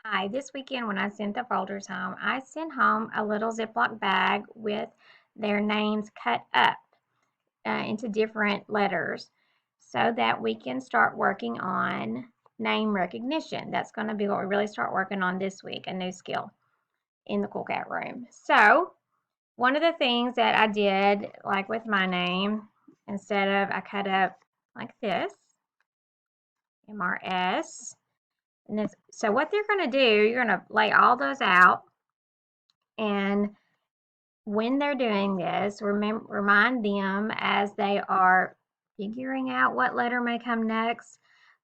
Hi, this weekend when I sent the folders home, I sent home a little Ziploc bag with their names cut up into different letters so that we can start working on name recognition. That's going to be what we really start working on this week, a new skill in the Cool Cat room. So, one of the things that I did, like with my name, instead of I cut up like this, MRS. And this, so what they're going to do, you're going to lay all those out, and when they're doing this, remind them as they are figuring out what letter may come next,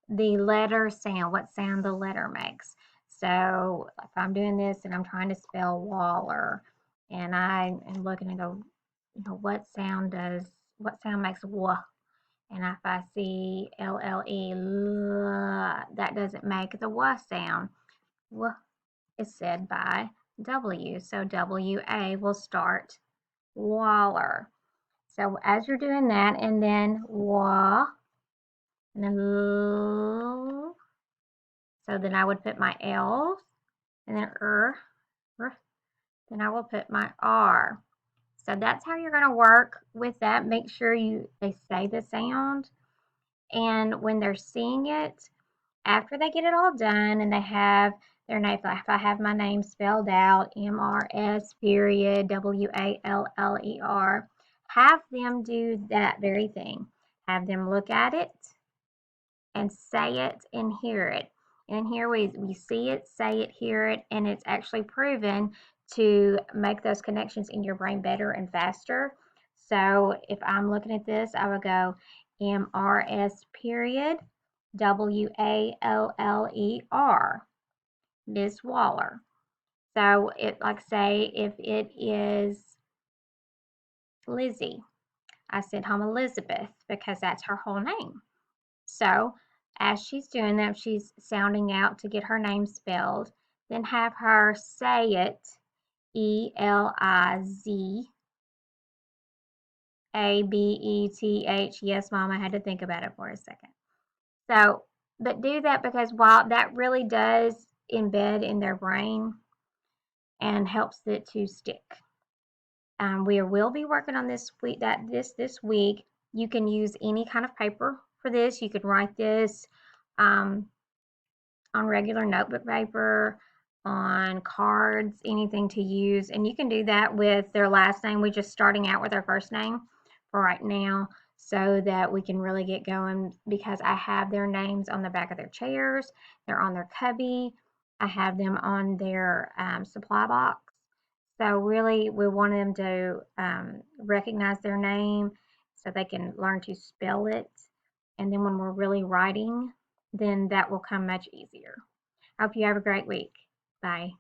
the letter sound, what sound the letter makes. So if I'm doing this and I'm trying to spell Waller, and I am looking and go, what sound makes W? And if I see LLE, that doesn't make the W sound. W is said by W, so WA will start Waller. So as you're doing that, and then Wa, and then L, so then I would put my L, and then then I will put my R. So that's how you're going to work with that. Make sure they say the sound, and when they're seeing it, after they get it all done and they have their name, if I have my name spelled out, MRS period WALLER, have them do that very thing. Have them look at it and say it and hear it. And here we see it, say it, hear it, and it's actually proven to make those connections in your brain better and faster. So if I'm looking at this, I would go MRS period WALLER, Miss Waller. So it, like say if it is Lizzie, I sent home Elizabeth because that's her whole name. So as she's doing that, she's sounding out to get her name spelled, then have her say it ELIZABETH. Yes, Mom, I had to think about it for a second. So, but do that because while that really does embed in their brain and helps it to stick. We will be working on this week. You can use any kind of paper for this. You could write this um, on regular notebook paper, on cards, anything to use. And you can do that with their last name. We're just starting out with our first name for right now so that we can really get going because I have their names on the back of their chairs. They're on their cubby. I have them on their supply box. So really, we want them to recognize their name so they can learn to spell it. And then when we're really writing, then that will come much easier. I hope you have a great week. Bye.